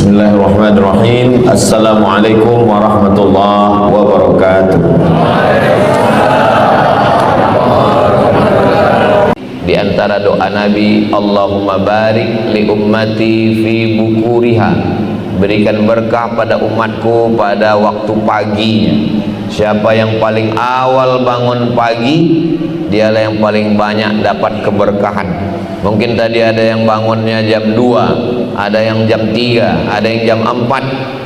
Bismillahirrahmanirrahim. Assalamualaikum warahmatullahi wabarakatuh. Di antara doa Nabi, Allahumma barik li ummati fi bukuriha, berikan berkah pada umatku pada waktu paginya. Siapa yang paling awal bangun pagi, dialah yang paling banyak dapat keberkahan. Mungkin tadi ada yang bangunnya jam 2, ada yang jam 3, ada yang jam 4.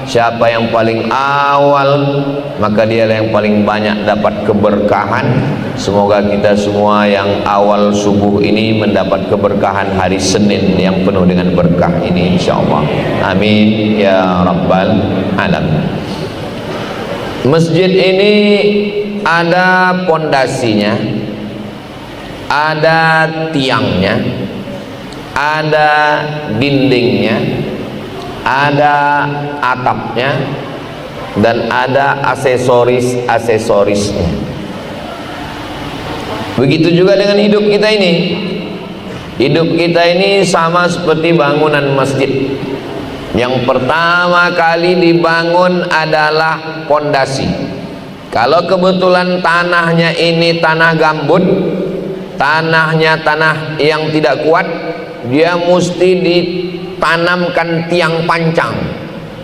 Siapa yang paling awal, maka dialah yang paling banyak dapat keberkahan. Semoga kita semua yang awal subuh ini mendapat keberkahan hari Senin yang penuh dengan berkah ini, insyaallah. Amin ya rabbal alamin. Masjid ini ada pondasinya, ada tiangnya, ada dindingnya, ada atapnya, dan ada aksesorisnya. Begitu juga dengan hidup kita ini. Hidup kita ini sama seperti bangunan masjid. Yang pertama kali dibangun adalah pondasi. Kalau kebetulan tanahnya ini tanah gambut, tanahnya tanah yang tidak kuat, dia mesti ditanamkan tiang pancang.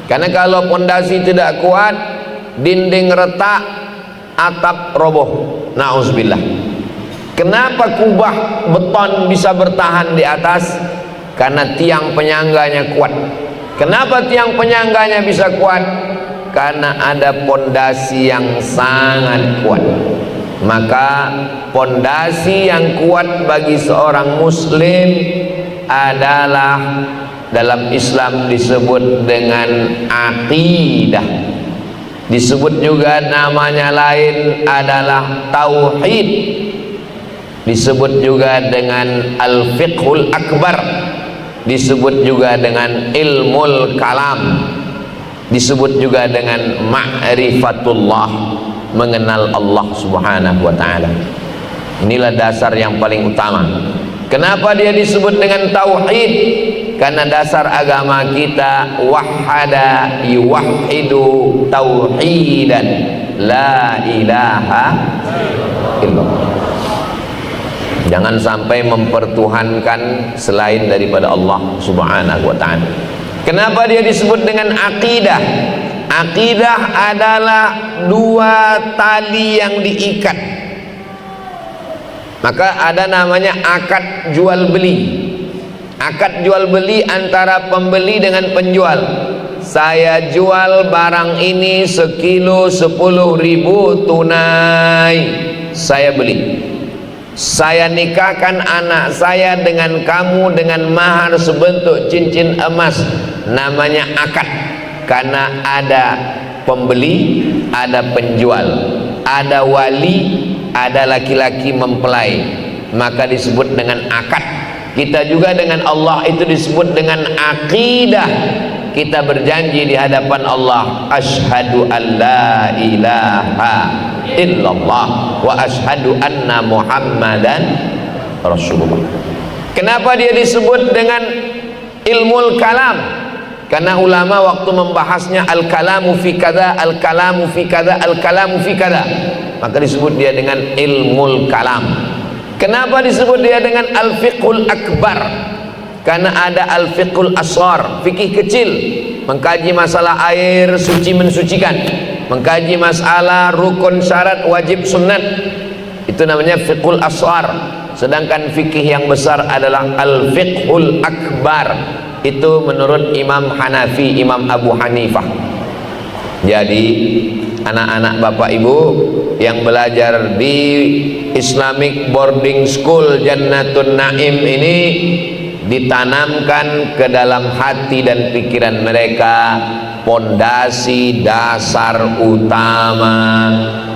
Karena kalau pondasi tidak kuat, dinding retak, atap roboh. Nauzubillah. Kenapa kubah beton bisa bertahan di atas? Karena tiang penyangganya kuat. Kenapa tiang penyangganya bisa kuat? Karena ada pondasi yang sangat kuat. Maka pondasi yang kuat bagi seorang muslim adalah dalam Islam disebut dengan aqidah. Disebut juga namanya lain adalah tauhid. Disebut juga dengan al-fiqhul akbar. Disebut juga dengan ilmul kalam. Disebut juga dengan ma'rifatullah, mengenal Allah subhanahu wa ta'ala. Inilah dasar yang paling utama. Kenapa dia disebut dengan tauhid? Karena dasar agama kita wahada yuwahidu tauhidan la ilaha illallah. Jangan sampai mempertuhankan selain daripada Allah subhanahu wa ta'ala. Kenapa dia disebut dengan akidah? Akidah adalah dua tali yang diikat. Maka ada namanya akad jual beli. Akad jual beli antara pembeli dengan penjual. Saya jual barang ini sekilo 10.000 tunai, saya beli. Saya nikahkan anak saya dengan kamu dengan mahar sebentuk cincin emas. Namanya akad. Karena ada pembeli, ada penjual, ada wali, ada laki-laki mempelai, maka disebut dengan akad. Kita juga dengan Allah itu disebut dengan aqidah. Kita berjanji di hadapan Allah, asyhadu an la ilaha illallah wa asyhadu anna muhammadan rasulullah. Kenapa dia disebut dengan ilmul kalam? Karena ulama waktu membahasnya al-kalamu fi kada, al-kalamu fi kada, al-kalamu fi kada, maka disebut dia dengan ilmul kalam. Kenapa disebut dia dengan al-fiqhul akbar? Karena ada al-fiqhul asghar, fikih kecil, mengkaji masalah air suci mensucikan, mengkaji masalah rukun syarat wajib sunat, itu namanya fiqhul asghar. Sedangkan fikih yang besar adalah al-fiqhul akbar. Itu menurut Imam Hanafi, Imam Abu Hanifah. Jadi anak-anak bapak ibu yang belajar di Islamic Boarding School Jannatun Naim ini, ditanamkan ke dalam hati dan pikiran mereka pondasi dasar utama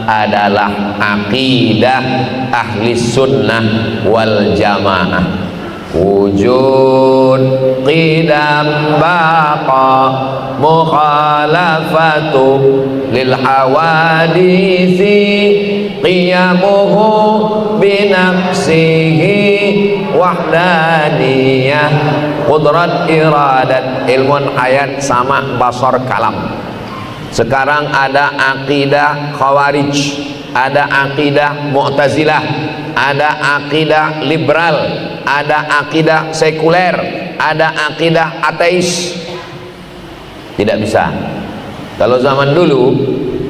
adalah akidah ahli sunnah wal jamaah. wujud qidam baqa mukhalafatu lil hawadisi qiyamuhu binafsihi wahdaniyah qudrat iradat ilmun hayat sama basar kalam. Sekarang ada akidah khawarij, ada akidah mu'tazilah, ada akidah liberal, ada akidah sekuler, ada akidah ateis. Tidak bisa. Kalau zaman dulu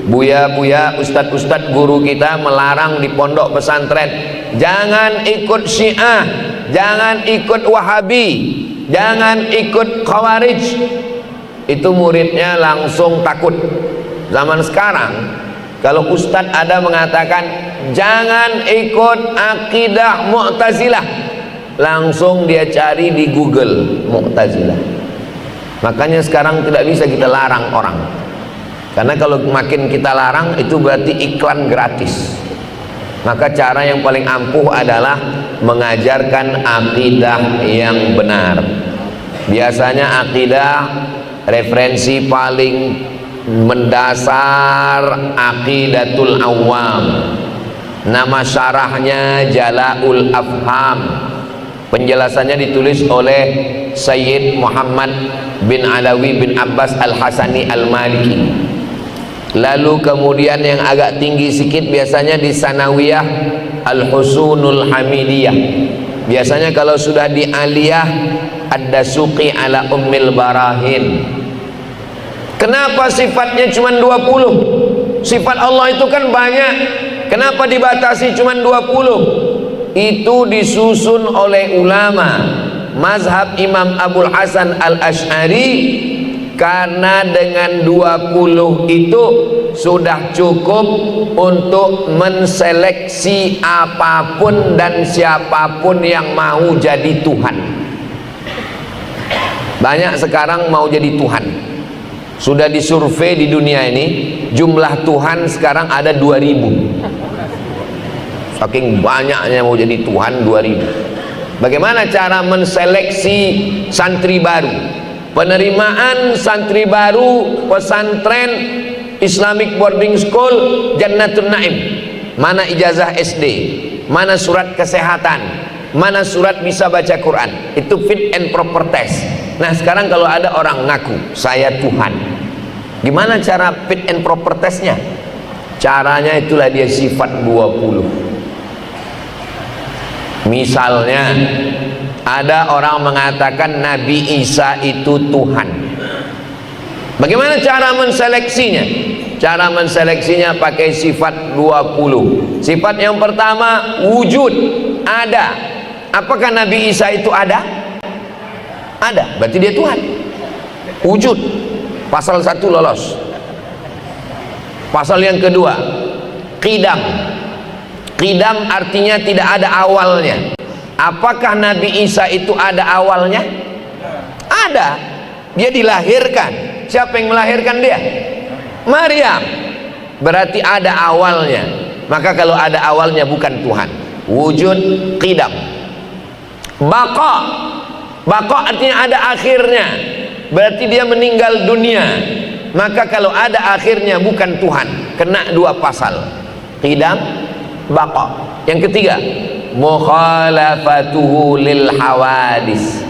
buya-buya, ustadz-ustadz guru kita melarang di pondok pesantren, jangan ikut Syiah, jangan ikut Wahabi, jangan ikut Khawarij. Itu muridnya langsung takut. Zaman sekarang kalau ustadz ada mengatakan jangan ikut akidah Mu'tazilah, langsung dia cari di Google Mu'tazilah. Makanya sekarang tidak bisa kita larang orang, karena kalau makin kita larang itu berarti iklan gratis. Maka cara yang paling ampuh adalah mengajarkan akidah yang benar. Biasanya akidah referensi paling mendasar Aqidatul Awam, nama syarahnya Jala'ul Afham, penjelasannya ditulis oleh Sayyid Muhammad bin Alawi bin Abbas Al-Hasani Al-Maliki. Lalu kemudian yang agak tinggi sedikit biasanya di Sanawiyah Al-Husunul Hamidiyah. Biasanya kalau sudah di Aliyah Ad-Dasuqi ala Ummil Barahin. Kenapa sifatnya cuma 20? Sifat Allah itu kan banyak. Kenapa dibatasi cuma 20? Itu disusun oleh ulama mazhab Imam Abul Hasan Al-Asy'ari, karena dengan 20 itu sudah cukup untuk menseleksi apapun dan siapapun yang mau jadi Tuhan. Banyak sekarang mau jadi Tuhan. Sudah disurvei di dunia ini, jumlah Tuhan sekarang ada 2000. Saking banyaknya mau jadi Tuhan 2000. Bagaimana cara menseleksi santri baru? Penerimaan santri baru pesantren Islamic Boarding School Jannatul Naim. Mana ijazah SD? Mana surat kesehatan? Mana surat bisa baca Quran? Itu fit and proper test. Nah sekarang kalau ada orang ngaku saya Tuhan, gimana cara fit and proper testnya? Caranya itulah dia sifat 20. Misalnya ada orang mengatakan Nabi Isa itu Tuhan. Bagaimana cara menseleksinya? Cara menseleksinya pakai sifat 20. Sifat yang pertama wujud, ada. Apakah Nabi Isa itu ada? Ada, berarti dia Tuhan. Wujud, pasal 1 lolos. Pasal yang kedua, qidam. Qidam artinya tidak ada awalnya. Apakah Nabi Isa itu ada awalnya? Ada. Dia dilahirkan. Siapa yang melahirkan dia? Maryam. Berarti ada awalnya. Maka kalau ada awalnya bukan Tuhan. Wujud, qidam. Baqa. Baqa artinya ada akhirnya. Berarti dia meninggal dunia. Maka kalau ada akhirnya bukan Tuhan. Kena 2 pasal. Qidam, baqa. Yang ketiga, mukhalafatuhu lil hawadis.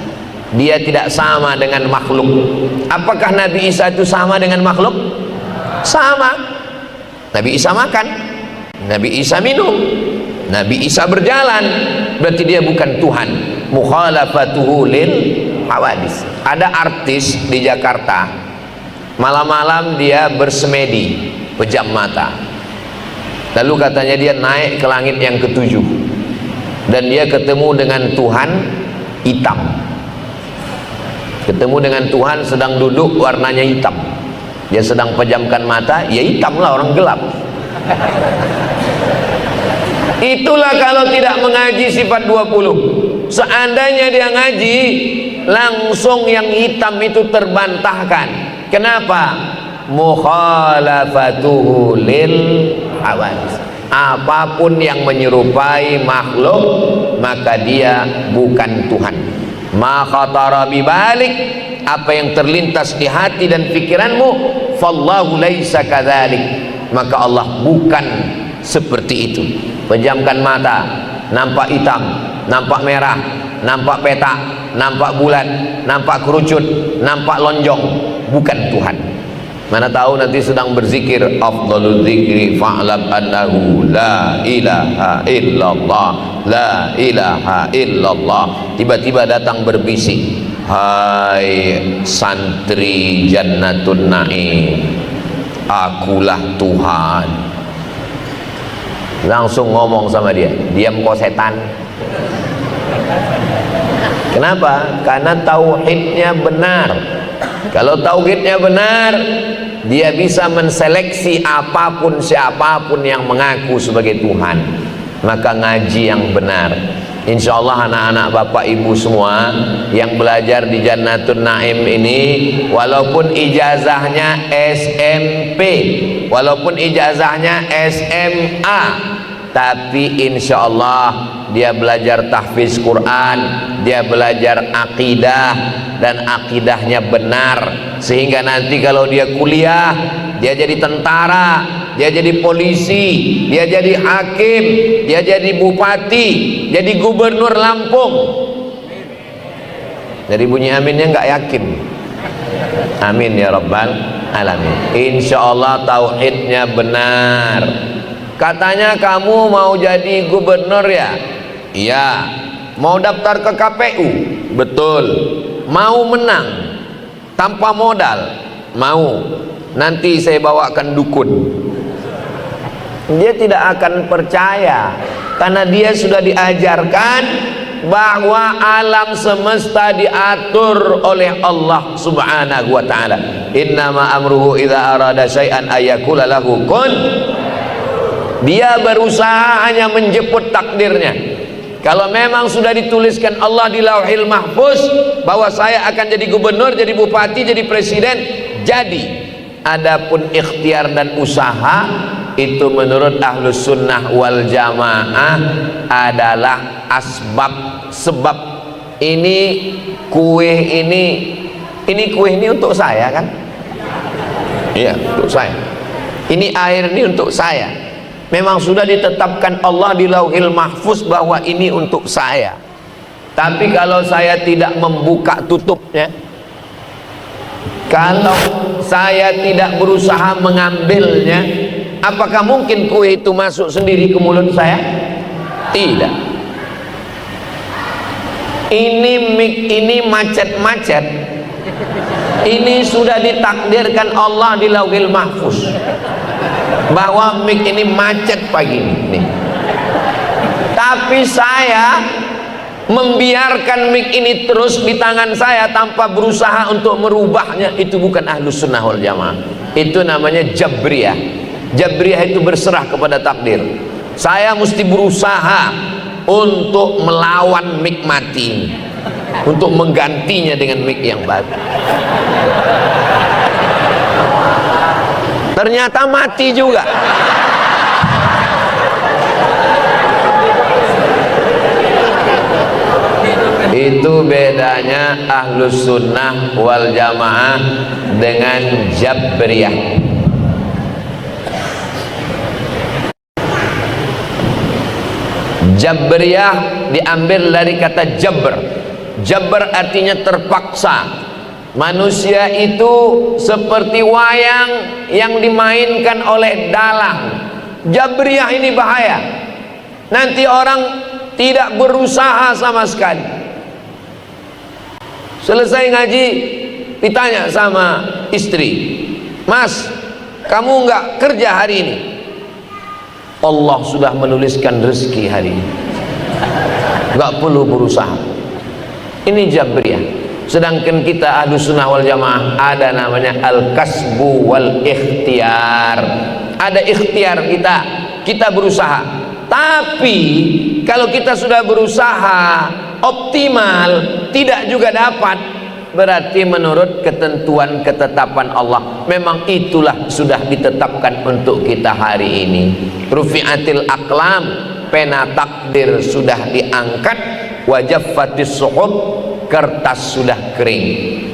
Dia tidak sama dengan makhluk. Apakah Nabi Isa itu sama dengan makhluk? Sama. Nabi Isa makan, Nabi Isa minum, Nabi Isa berjalan. Berarti dia bukan Tuhan. Mukhalafatuhu lil hawadis. Ada artis di Jakarta, malam-malam dia bersemedi, pejam mata. Lalu katanya dia naik ke langit yang ke-7 dan dia ketemu dengan Tuhan hitam. Ketemu dengan Tuhan sedang duduk, warnanya hitam. Dia sedang pejamkan mata, ya hitam lah, orang gelap. Itulah kalau tidak mengaji sifat 20. Seandainya dia ngaji, langsung yang hitam itu terbantahkan. Kenapa? Mukhalafatuhu lil hawadis. apapun yang menyerupai makhluk maka dia bukan Tuhan. Ma khatara bibalik, apa yang terlintas di hati dan pikiranmu, fallahu laisa kadzalik, maka Allah bukan seperti itu. Pejamkan mata, nampak hitam, nampak merah, nampak petak, nampak bulat, nampak kerucut, nampak lonjong, bukan Tuhan. Mana tahu nanti sedang berzikir, afdhalul dzikri fa'lam annahu la ilaha illallah, la ilaha illallah. Tiba-tiba datang berbisik, hai santri Jannatun Naim, akulah Tuhan. Langsung ngomong sama dia, diam kau setan. Kenapa? Karena tauhidnya benar. Kalau tauhidnya benar, dia bisa menseleksi apapun siapapun yang mengaku sebagai Tuhan. Maka ngaji yang benar. Insya Allah anak-anak bapak ibu semua yang belajar di Jannatun Naim ini, walaupun ijazahnya SMP, walaupun ijazahnya SMA, tapi insya Allah dia belajar tahfiz Quran, dia belajar akidah, dan akidahnya benar, sehingga nanti kalau dia kuliah, dia jadi tentara, dia jadi polisi, dia jadi hakim, dia jadi bupati, jadi gubernur Lampung. Jadi bunyi aminnya nggak yakin. Amin ya rabbal alamin. Insya Allah tauhidnya benar. Katanya kamu mau jadi gubernur ya? Iya. Mau daftar ke KPU? Betul. Mau menang tanpa modal? Mau. Nanti saya bawakan dukun. Dia tidak akan percaya, karena dia sudah diajarkan bahwa alam semesta diatur oleh Allah Subhanahu wa ta'ala. Innama amruhu idza arada syai'an ayyakula lahu kun. Dia berusaha hanya menjemput takdirnya. Kalau memang sudah dituliskan Allah di Lauhil Mahfuz bahwa saya akan jadi gubernur, jadi bupati, jadi presiden, jadi. Adapun ikhtiar dan usaha itu menurut Ahlus Sunnah wal Jamaah adalah asbab, sebab. Ini kue ini kue ini untuk saya kan? Iya, untuk saya. Ini air ini untuk saya. Memang sudah ditetapkan Allah di Lauhil Mahfuz bahwa ini untuk saya. Tapi kalau saya tidak membuka tutupnya, kalau saya tidak berusaha mengambilnya, apakah mungkin kue itu masuk sendiri ke mulut saya? Tidak. Ini macet-macet. Ini sudah ditakdirkan Allah di Lauhil Mahfuz bahwa mic ini macet pagi ini. Tapi saya membiarkan mic ini terus di tangan saya tanpa berusaha untuk merubahnya. Itu bukan Ahlus Sunnah wal Jamaah. Itu namanya Jabriyah. Jabriyah itu berserah kepada takdir. Saya mesti berusaha untuk melawan mic mati, untuk menggantinya dengan mic yang baru. Ternyata mati juga. Itu bedanya Ahlus Sunnah wal Jamaah dengan Jabriyah. Jabriyah diambil dari kata jabr. Jabr artinya terpaksa. Manusia itu seperti wayang yang dimainkan oleh dalang. Jabriyah ini bahaya. Nanti orang tidak berusaha sama sekali. Selesai ngaji, ditanya sama istri, "Mas, kamu nggak kerja hari ini?" Allah sudah menuliskan rezeki hari ini, nggak perlu berusaha. Ini Jabriyah. Sedangkan kita Ahlus Sunnah wal Jamaah ada namanya al-kasbu wal ikhtiar. Ada ikhtiar kita berusaha. Tapi kalau kita sudah berusaha optimal tidak juga dapat, berarti menurut ketentuan ketetapan Allah. Memang itulah sudah ditetapkan untuk kita hari ini. Rufi'atil aqlam, pena takdir sudah diangkat, wajaffatis suhub, kertas sudah kering.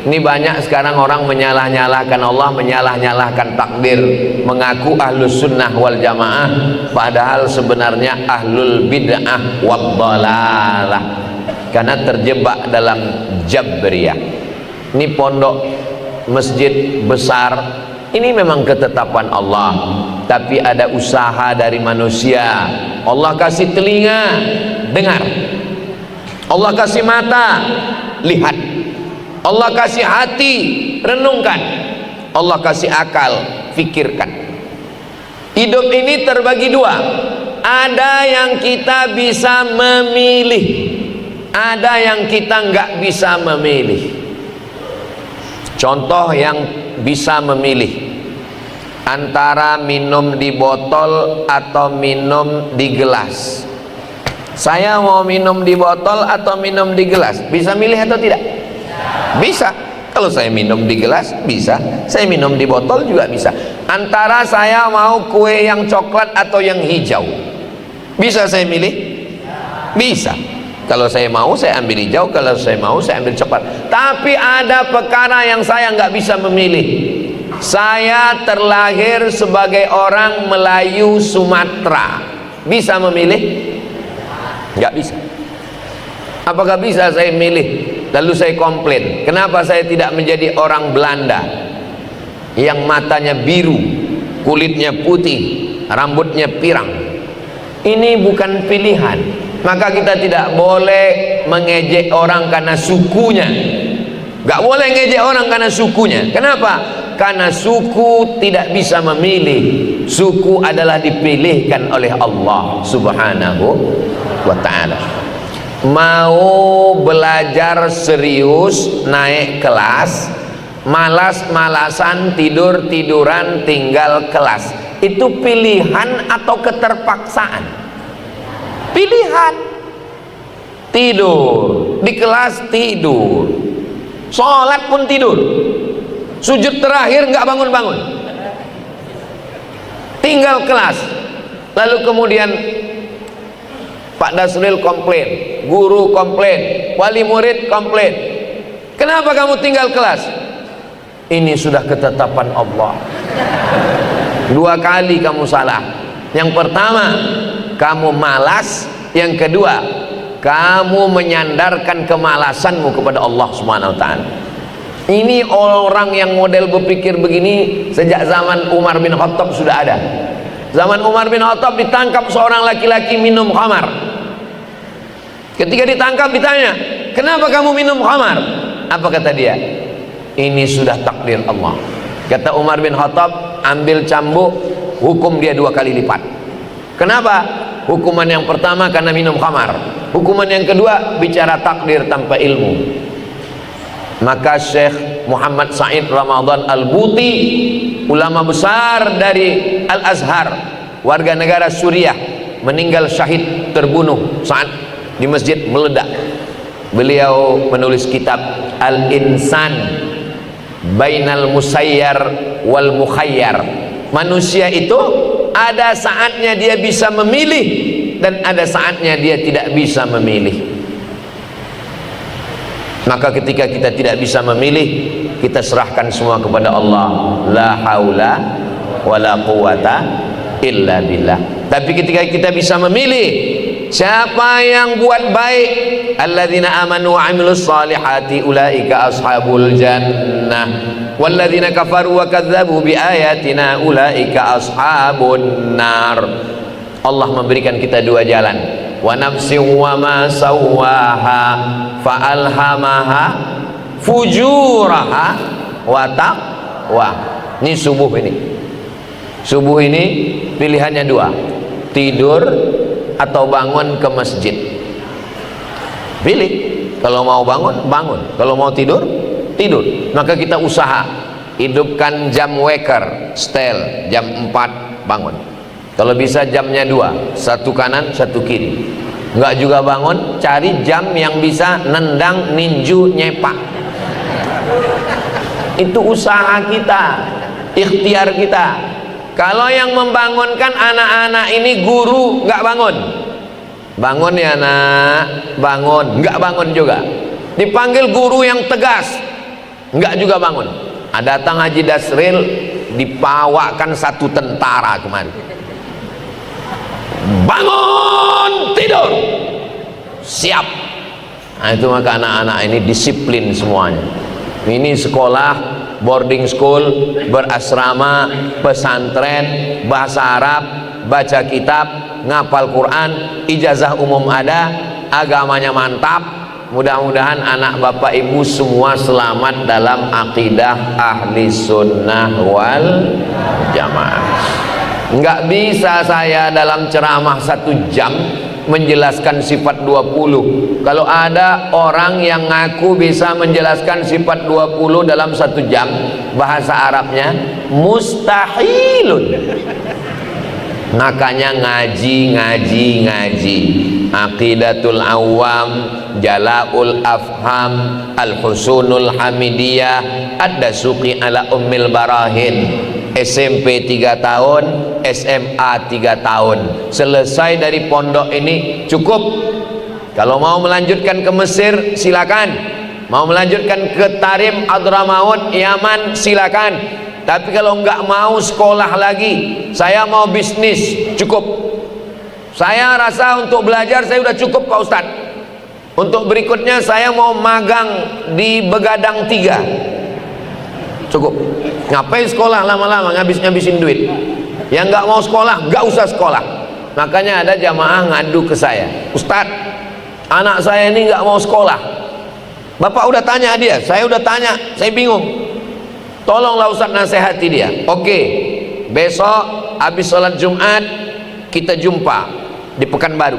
Ini banyak sekarang orang menyalah-nyalahkan Allah, menyalah-nyalahkan takdir, mengaku ahlus sunnah wal jamaah, padahal sebenarnya ahlul bid'ah wad dhalalah, karena terjebak dalam jabriyah. Ini pondok masjid besar, ini memang ketetapan Allah, tapi ada usaha dari manusia. Allah kasih telinga, dengar. Allah kasih mata, lihat. Allah kasih hati, renungkan. Allah kasih akal, fikirkan. Hidup ini terbagi dua. Ada yang kita bisa memilih, ada yang kita nggak bisa memilih. Contoh yang bisa memilih antara minum di botol atau minum di gelas. Saya mau minum di botol atau minum di gelas, bisa milih atau tidak? Bisa. Kalau saya minum di gelas bisa, saya minum di botol juga bisa. Antara saya mau kue yang coklat atau yang hijau, bisa saya milih? Bisa. Kalau saya mau saya ambil hijau, kalau saya mau saya ambil coklat. Tapi ada perkara yang saya nggak bisa memilih. Saya terlahir sebagai orang Melayu Sumatera, bisa memilih? Nggak bisa. Apakah bisa saya milih? Lalu saya komplain, kenapa saya tidak menjadi orang Belanda yang matanya biru, kulitnya putih, rambutnya pirang? Ini bukan pilihan. Maka kita tidak boleh mengejek orang karena sukunya. Gak boleh ngejek orang karena sukunya. Kenapa? Karena suku tidak bisa memilih. Suku adalah dipilihkan oleh Allah Subhanahu wa ta'ala. Mau belajar serius, naik kelas, malas-malasan, tidur-tiduran, tinggal kelas, itu pilihan atau keterpaksaan? Pilihan. Tidur di kelas, tidur, sholat pun tidur, sujud terakhir nggak bangun-bangun, tinggal kelas. Lalu kemudian Pak Dasril komplain, guru komplain, wali murid komplain. Kenapa kamu tinggal kelas? Ini sudah ketetapan Allah. 2 kali kamu salah. Yang pertama, kamu malas. Yang kedua, kamu menyandarkan kemalasanmu kepada Allah Subhanahu wa ta'ala. Ini orang yang model berpikir begini sejak zaman Umar bin Khattab sudah ada. Zaman Umar bin Khattab ditangkap seorang laki-laki minum khamar. Ketika ditangkap ditanya, kenapa kamu minum khamar? Apa kata dia? Ini sudah takdir Allah. Kata Umar bin Khattab, ambil cambuk, hukum dia 2 kali lipat. Kenapa? Hukuman yang pertama karena minum khamar, hukuman yang kedua bicara takdir tanpa ilmu. Maka Syekh Muhammad Said Ramadan Al-Buti, ulama besar dari Al-Azhar, warga negara Suriah, meninggal syahid, terbunuh saat di masjid meledak. Beliau menulis kitab Al-Insan Bainal Musayyar wal Mukhayyar. Manusia itu ada saatnya dia bisa memilih dan ada saatnya dia tidak bisa memilih. Maka ketika kita tidak bisa memilih, kita serahkan semua kepada Allah. La haula wala quwata illa billah. Tapi ketika kita bisa memilih, siapa yang buat baik, alladzina amanu wa amilus salihati ulaika ashabul jannah walladzina kafaru wa kadzdzabu biayatina ulaika ashabun nar. Allah memberikan kita 2 jalan. Wa nafsin wa ma sawwaha fa alhamaha fujuraha wa taqwa. Ini subuh ini. Subuh ini pilihannya 2. Tidur atau bangun ke masjid. Pilih. Kalau mau bangun, bangun. Kalau mau tidur, tidur. Maka kita usaha hidupkan jam waker, setel jam 4 bangun. Kalau bisa jamnya 2, 1 kanan, 1 kiri. Enggak juga bangun, cari jam yang bisa nendang ninju nyepak. Itu usaha kita, ikhtiar kita. Kalau yang membangunkan anak-anak ini guru nggak bangun, bangun ya nak, bangun, nggak bangun juga. Dipanggil guru yang tegas, nggak juga bangun. Datang Haji Dasril, dibawakan satu tentara kemarin. Bangun, tidur, siap. Nah, itu maka anak-anak ini disiplin semuanya. Ini sekolah boarding school, berasrama, pesantren, bahasa Arab, baca kitab, ngapal Quran, ijazah umum ada, agamanya mantap. Mudah-mudahan anak bapak ibu semua selamat dalam akidah ahli sunnah wal jamaah. Enggak bisa saya dalam ceramah 1 jam menjelaskan sifat 20. Kalau ada orang yang ngaku bisa menjelaskan sifat 20 dalam 1 jam, bahasa Arabnya mustahilun. Makanya ngaji. Aqidatul Awam, Jala'ul Afham, Al-Husunul Hamidiyah, Ad-Dasuqi ala Ummil Barahin. SMP 3 tahun, SMA 3 tahun. Selesai dari pondok ini cukup. Kalau mau melanjutkan ke Mesir silakan, mau melanjutkan ke Tarim, Hadramaut, Yaman silakan. Tapi kalau nggak mau sekolah lagi, saya mau bisnis, cukup. Saya rasa untuk belajar saya udah cukup Pak Ustadz. Untuk berikutnya saya mau magang di Begadang 3, cukup. Ngapain sekolah lama-lama ngabisin duit? Yang nggak mau sekolah nggak usah sekolah. Makanya ada jamaah ngadu ke saya, Ustadz, anak saya ini nggak mau sekolah. Bapak udah tanya dia, saya udah tanya, saya bingung. Tolonglah Ustadz nasihati dia. Oke, besok habis sholat Jumat kita jumpa di Pekanbaru,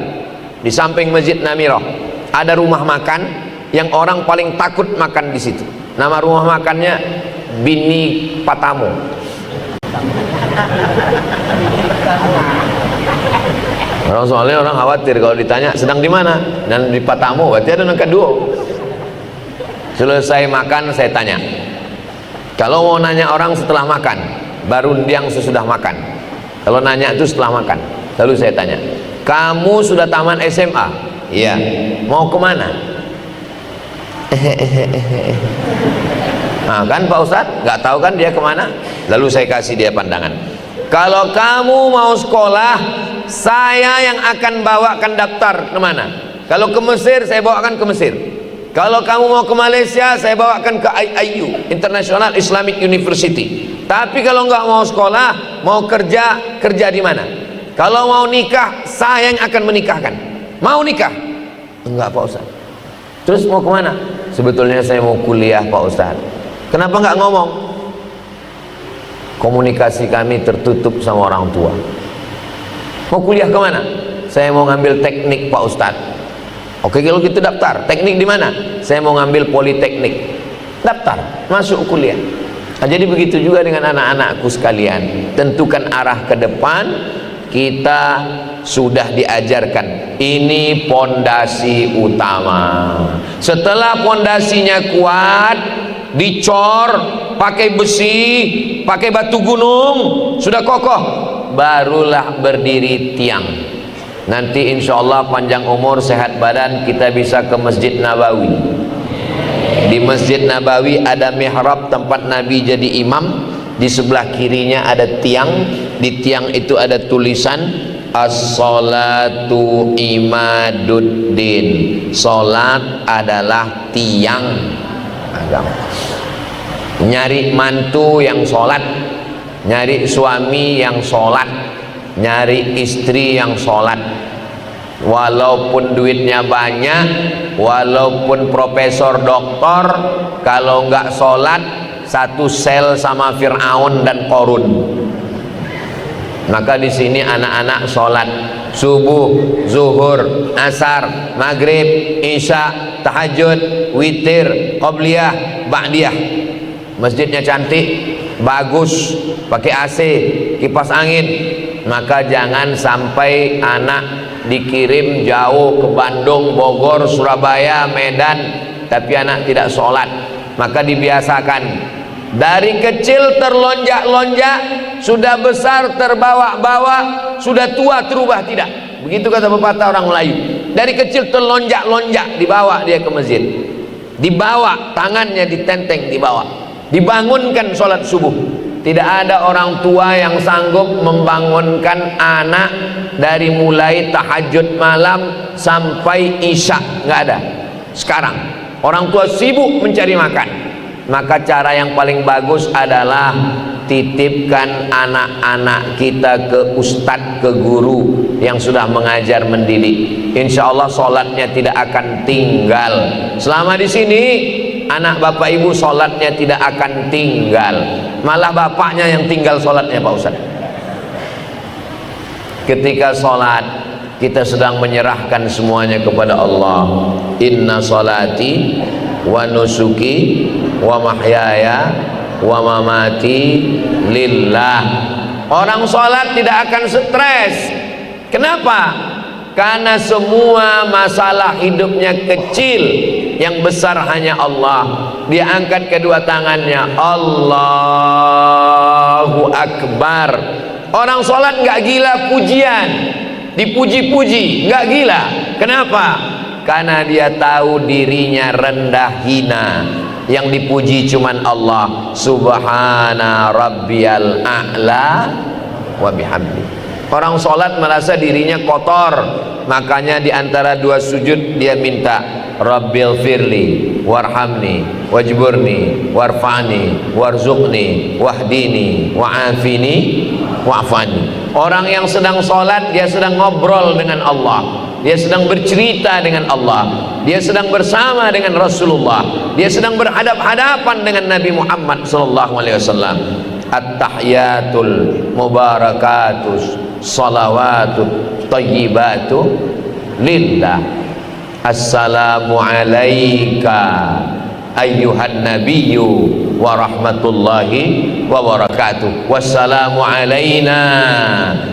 di samping Masjid Namirah ada rumah makan yang orang paling takut makan di situ. Nama rumah makannya Bini Patamu. Soalnya orang khawatir kalau ditanya sedang di mana, dan di Patamu berarti ada nangka duo. Selesai makan saya tanya, kalau mau nanya orang setelah makan, baru yang sesudah makan. Kalau nanya itu setelah makan. Lalu saya tanya, kamu sudah tamat SMA? Iya. Mau kemana? Nah kan Pak Ustadz, nggak tahu kan dia kemana? Lalu saya kasih dia pandangan. Kalau kamu mau sekolah, saya yang akan bawakan daftar kemana? Kalau ke Mesir, saya bawakan ke Mesir. Kalau kamu mau ke Malaysia, saya bawakan ke IIU, International Islamic University. Tapi kalau nggak mau sekolah, mau kerja, kerja di mana? Kalau mau nikah, saya yang akan menikahkan. Mau nikah? Enggak Pak Ustaz. Terus mau kemana? Sebetulnya saya mau kuliah Pak Ustaz. Kenapa nggak ngomong? Komunikasi kami tertutup sama orang tua. Mau kuliah kemana? Saya mau ngambil teknik Pak Ustaz. Oke, kalau gitu daftar. Teknik di mana? Saya mau ngambil politeknik. Daftar, masuk kuliah. Nah, jadi begitu juga dengan anak-anakku sekalian. Tentukan arah ke depan. Kita sudah diajarkan ini pondasi utama. Setelah pondasinya kuat, dicor pakai besi, pakai batu gunung, sudah kokoh, barulah berdiri tiang. Nanti insya Allah panjang umur sehat badan kita bisa ke Masjid Nabawi. Di Masjid Nabawi ada mihrab tempat Nabi jadi imam. Di sebelah kirinya ada tiang. Di tiang itu ada tulisan as-salatu imaduddin. Salat adalah tiang agama. Nyari mantu yang salat, nyari suami yang salat, nyari istri yang salat. Walaupun duitnya banyak, walaupun profesor doktor, kalau nggak salat satu sel sama Fir'aun dan Qorun. Maka di sini anak-anak sholat subuh, zuhur, asar, maghrib, isya, tahajud, witir, qobliyah, ba'diyah. Masjidnya cantik, bagus, pakai AC, kipas angin. Maka jangan sampai anak dikirim jauh ke Bandung, Bogor, Surabaya, Medan, tapi anak tidak sholat. Maka dibiasakan Dari kecil terlonjak-lonjak, sudah besar terbawa-bawa, sudah tua terubah tidak. Begitu kata pepatah orang Melayu. Dari kecil terlonjak-lonjak, dibawa dia ke masjid, dibawa tangannya ditenteng, dibawa, dibangunkan sholat subuh. Tidak ada orang tua yang sanggup membangunkan anak dari mulai tahajud malam sampai isya, nggak ada. Sekarang orang tua sibuk mencari makan. Maka cara yang paling bagus adalah titipkan anak-anak kita ke ustadz, ke guru yang sudah mengajar mendidik. Insya Allah sholatnya tidak akan tinggal. Selama di sini anak bapak ibu sholatnya tidak akan tinggal, malah bapaknya yang tinggal sholatnya Pak Ustadz. Ketika sholat kita sedang menyerahkan semuanya kepada Allah. Inna sholati wa nusuki wa mahyaya wa mamati lillah. Orang sholat tidak akan stres. Kenapa? Karena semua masalah hidupnya kecil, yang besar hanya Allah. Dia angkat kedua tangannya, Allahu Akbar. Orang sholat nggak gila pujian, dipuji-puji, nggak gila. Kenapa? Karena dia tahu dirinya rendah hina, yang dipuji cuman Allah. Subhana rabbiyal a'la wa bihamdi. Orang sholat merasa dirinya kotor, makanya di antara dua sujud dia minta Rabbil firli warhamni wajburni warfa'ni warzuqni wahdini wa'afini wa'afani. Orang yang sedang sholat dia sedang ngobrol dengan Allah, dia sedang bercerita dengan Allah, dia sedang bersama dengan Rasulullah, dia sedang berhadap-hadapan dengan Nabi Muhammad SAW. At-tahiyatul mubarakatus salawatut tayyibatu lillah. Assalamu alaika ayyuhan nabiyyu wa rahmatullahi wa barakatuh. Wassalamu alaina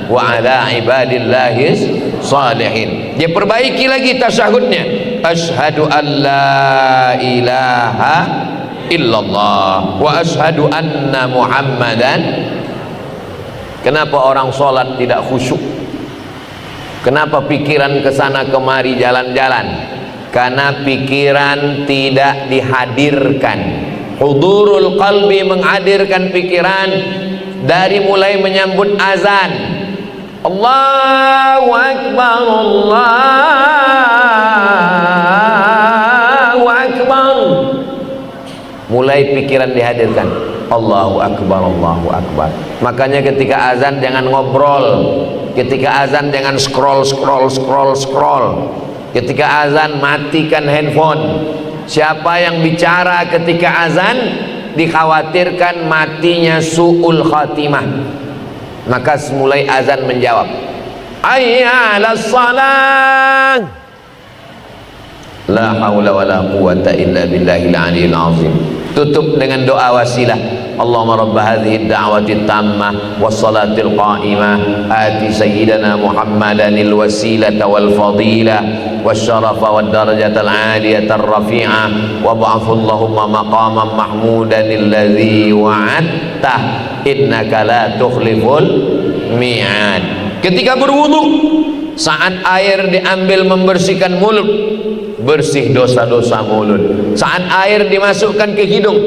wa ala ibadillahis salihin. Dia perbaiki lagi tasyahudnya. Asyhadu an la ilaha illallah wa asyhadu anna muhammadan. Kenapa orang sholat tidak khusyuk? Kenapa pikiran kesana kemari jalan-jalan? Karena pikiran tidak dihadirkan. Hudurul qalbi, menghadirkan pikiran dari mulai menyambut azan, Allahu Akbar, Allahu Akbar, mulai pikiran dihadirkan, Allahu Akbar, Allahu Akbar. Makanya ketika azan jangan ngobrol, ketika azan jangan scroll. Ketika azan matikan handphone. Siapa yang bicara ketika azan dikhawatirkan matinya su'ul khatimah. Maka mulai azan menjawab, hayya 'alas shalah. La haula wala quwwata illa billahil aliyil azim. Tutup dengan doa wasilah. Allahumma rabb hadhihi ad-da'wati tammah was-salatil qa'imah ati sayyidina Muhammadanil wasilata wal fadilah wasyarafa wad darajatal 'aliyatar rafi'ah wa ba'athu Allahumma maqaman mahmudanil ladzi wa'adta innaka la tukhliful mi'ad. Ketika berwudu, saat air diambil membersihkan mulut, bersih dosa-dosa mulut. Saat air dimasukkan ke hidung,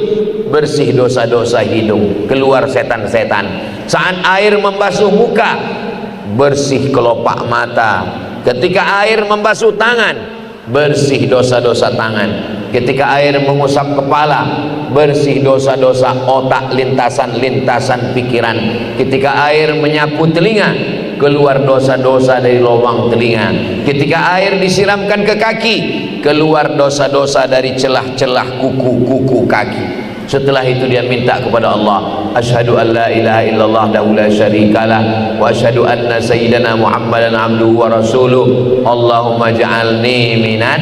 bersih dosa-dosa hidung, keluar setan-setan. Saat air membasuh muka, bersih kelopak mata. Ketika air membasuh tangan, bersih dosa-dosa tangan. Ketika air mengusap kepala, bersih dosa-dosa otak, lintasan-lintasan pikiran. Ketika air menyapu telinga, keluar dosa-dosa dari lubang telinga. Ketika air disiramkan ke kaki, keluar dosa-dosa dari celah-celah kuku-kuku kaki. Setelah itu dia minta kepada Allah, asyhadu an la ilaha illallah dahu la syarikalah wa asyhadu anna sayyidana Muhammadan abduhu wa rasuluh. Allahumma ja'alni minat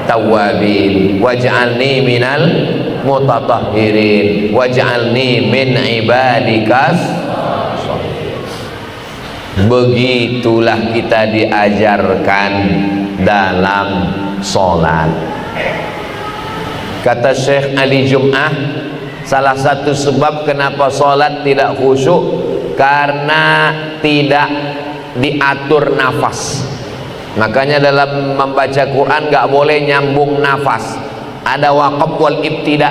tawwabin waj'alni minal mutatahhirin waj'alni min ibadikas. Begitulah kita diajarkan dalam sholat. Kata Syekh Ali Jum'ah, Salah satu sebab kenapa sholat tidak khusyuk karena tidak diatur nafas. Makanya dalam membaca Quran gak boleh nyambung nafas, ada waqaf wal ibtida.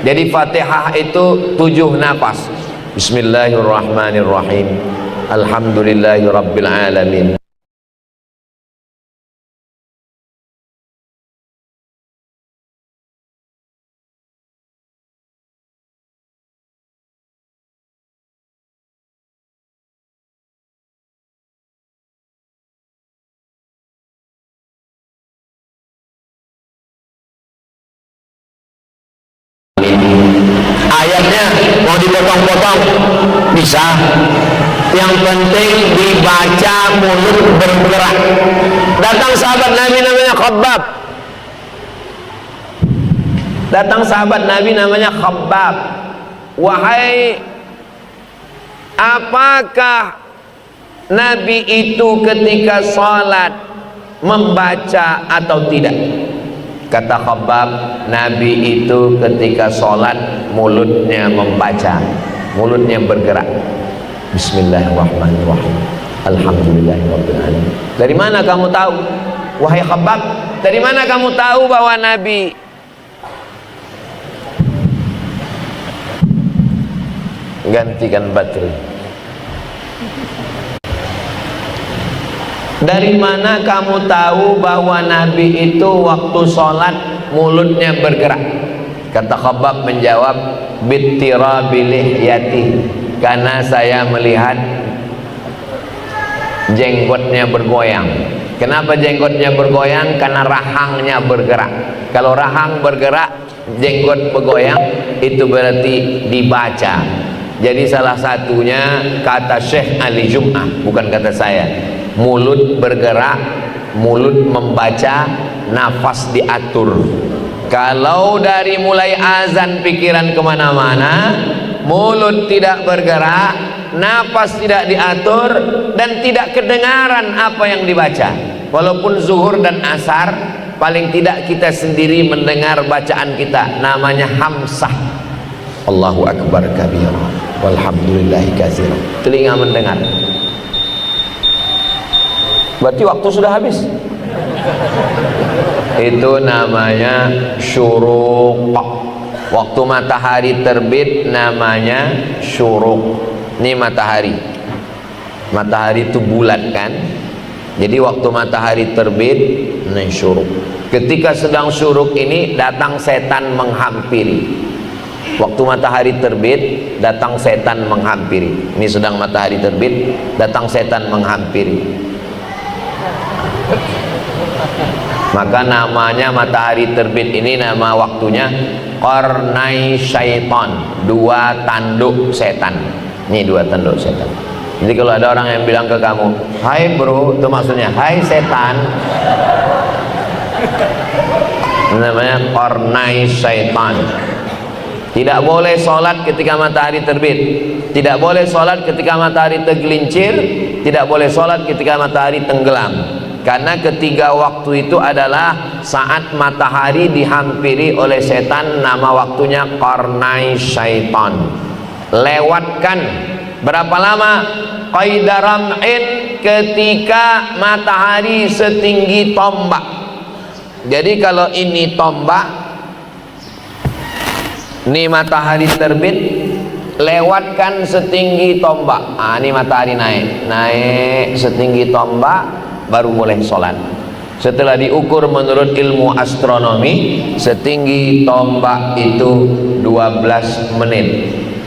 Jadi Fatihah itu 7 nafas. Bismillahirrahmanirrahim, alhamdulillahi rabbil alamin. Ayatnya mau dipotong-potong bisa, yang penting dibaca mulut bergerak. Datang sahabat Nabi namanya Khabbab, datang sahabat Nabi namanya Khabbab, wahai, apakah Nabi itu ketika sholat membaca atau tidak? Kata Khabbab, Nabi itu ketika sholat mulutnya membaca, mulutnya bergerak. Bismillahirrahmanirrahim, alhamdulillahirrahmanirrahim. Dari mana kamu tahu, wahai Khabbab? Dari mana kamu tahu bahwa Nabi gantikan baterai? Dari mana kamu tahu bahwa Nabi itu waktu sholat mulutnya bergerak? Kata Khabbab menjawab, bittirabi lihyati, karena saya melihat jenggotnya bergoyang. Kenapa jenggotnya bergoyang? Karena rahangnya bergerak. Kalau rahang bergerak, jenggot bergoyang, itu berarti dibaca. Jadi salah satunya kata Syekh Ali Jum'ah, bukan kata saya. Mulut bergerak, mulut membaca, nafas diatur. Kalau dari mulai azan pikiran kemana-mana, mulut tidak bergerak, nafas tidak diatur, dan tidak kedengaran apa yang dibaca. Walaupun zuhur dan asar, paling tidak kita sendiri mendengar bacaan kita, namanya hamsah. Allahu akbar kabira walhamdulillahi katsira. Telinga mendengar. Berarti waktu sudah habis. Itu namanya syuruq. Waktu matahari terbit namanya syuruq. Ini matahari. Matahari itu bulat kan? Jadi waktu matahari terbit, ini syuruq. Ketika sedang syuruq ini datang setan menghampiri. Waktu matahari terbit datang setan menghampiri. Ini sedang matahari terbit, datang setan menghampiri. Maka namanya matahari terbit ini, nama waktunya qarnai syaitan, 2 tanduk setan. Ini 2 tanduk setan. Jadi kalau ada orang yang bilang ke kamu, hai bro, itu maksudnya hai setan, namanya qarnai syaitan. Tidak boleh sholat ketika matahari terbit, tidak boleh sholat ketika matahari tergelincir, tidak boleh sholat ketika matahari tenggelam. Karena ketiga waktu itu adalah saat matahari dihampiri oleh setan, nama waktunya qarnai syaitan. Lewatkan berapa lama? Qaidaram'in, ketika matahari setinggi tombak. Jadi kalau ini tombak, ini matahari terbit, lewatkan setinggi tombak. Ini matahari naik setinggi tombak, baru mulai sholat. Setelah diukur menurut ilmu astronomi, setinggi tombak itu 12 menit.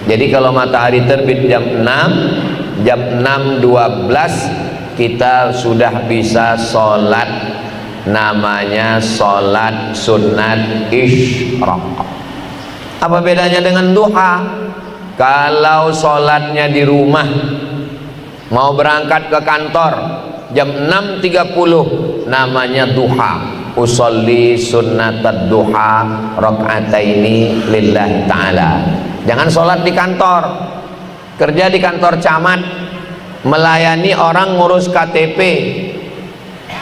Jadi kalau matahari terbit jam 6, jam 6.12 kita sudah bisa sholat, namanya sholat sunat isyraq. Apa bedanya dengan duha? Kalau sholatnya di rumah, mau berangkat ke kantor jam 6.30, namanya duha. Usolli sunnatad duha raka'ataini lillahi ta'ala. Jangan sholat di kantor, kerja di kantor camat, melayani orang, ngurus KTP,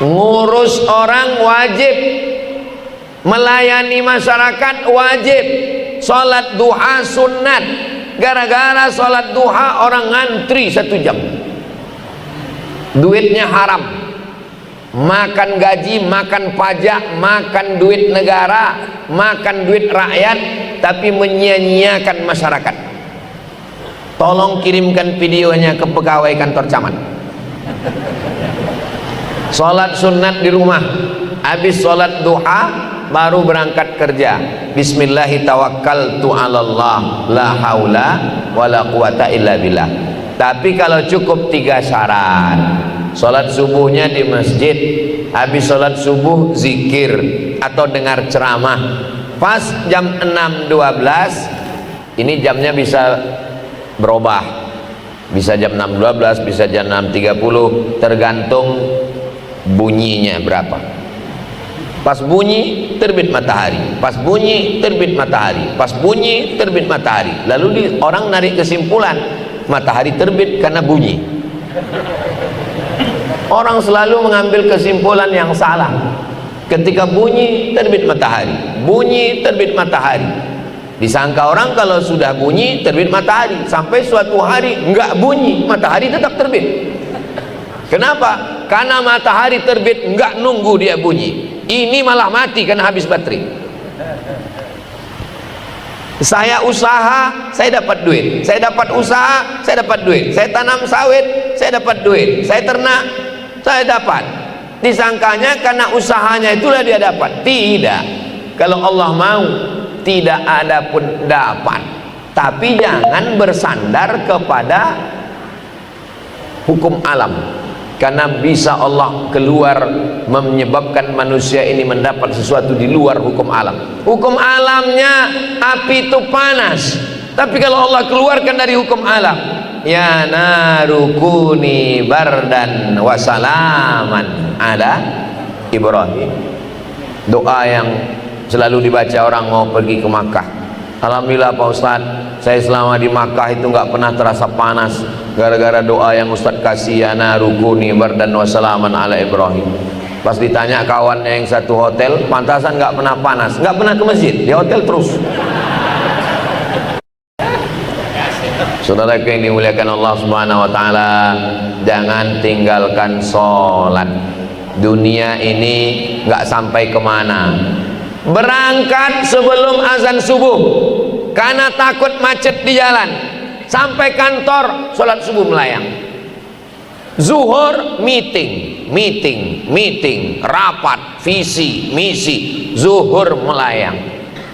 ngurus orang wajib, melayani masyarakat wajib. sholat duha sunat. Gara-gara sholat duha orang ngantri 1 jam, duitnya haram, makan gaji, makan pajak, makan duit negara, makan duit rakyat, tapi menyia-nyiakan masyarakat. Tolong kirimkan videonya ke pegawai kantor camat. Sholat sunat di rumah, habis sholat duha baru berangkat kerja. Bismillahi tawakkaltu 'alallah la haula wala quwata illa billah. Tapi kalau cukup 3 syarat. Sholat subuhnya di masjid, habis sholat subuh zikir atau dengar ceramah. Pas jam 6.12, ini jamnya bisa berubah, bisa jam 6.12, bisa jam 6.30, tergantung bunyinya berapa. Pas bunyi terbit matahari, pas bunyi terbit matahari, pas bunyi terbit matahari. Lalu orang narik kesimpulan matahari terbit karena bunyi. Orang selalu mengambil kesimpulan yang salah. Ketika bunyi terbit matahari, bunyi terbit matahari. Disangka orang kalau sudah bunyi terbit matahari, sampai suatu hari enggak bunyi, matahari tetap terbit. Kenapa? Karena matahari terbit enggak nunggu dia bunyi. Ini malah mati karena habis baterai. Saya usaha, saya dapat duit. Saya dapat usaha, saya dapat duit. Saya tanam sawit, saya dapat duit. Saya ternak, saya dapat. Disangkanya karena usahanya itulah dia dapat. Tidak. Kalau Allah mau, tidak ada pun dapat. Tapi jangan bersandar kepada hukum alam, karena bisa Allah keluar menyebabkan manusia ini mendapat sesuatu di luar hukum alam. Hukum alamnya api itu panas, tapi kalau Allah keluarkan dari hukum alam, ya narukuni bardan wasalaman ala Ibrahim. Doa yang selalu dibaca orang mau pergi ke Makkah. Alhamdulillah Pak Ustaz, saya selama di Makkah itu nggak pernah terasa panas, gara-gara doa yang Ustaz kasih, ya narukuni bardan wasalaman ala Ibrahim. Pas ditanya kawannya yang satu hotel, pantasan nggak pernah panas, nggak pernah ke masjid, di hotel terus. Saudaraku yang dimuliakan Allah Subhanahu wa taala, jangan tinggalkan sholat. Dunia ini nggak sampai kemana. Berangkat sebelum azan subuh karena takut macet di jalan, sampai kantor sholat subuh melayang. Zuhur meeting, rapat, visi, misi, zuhur melayang,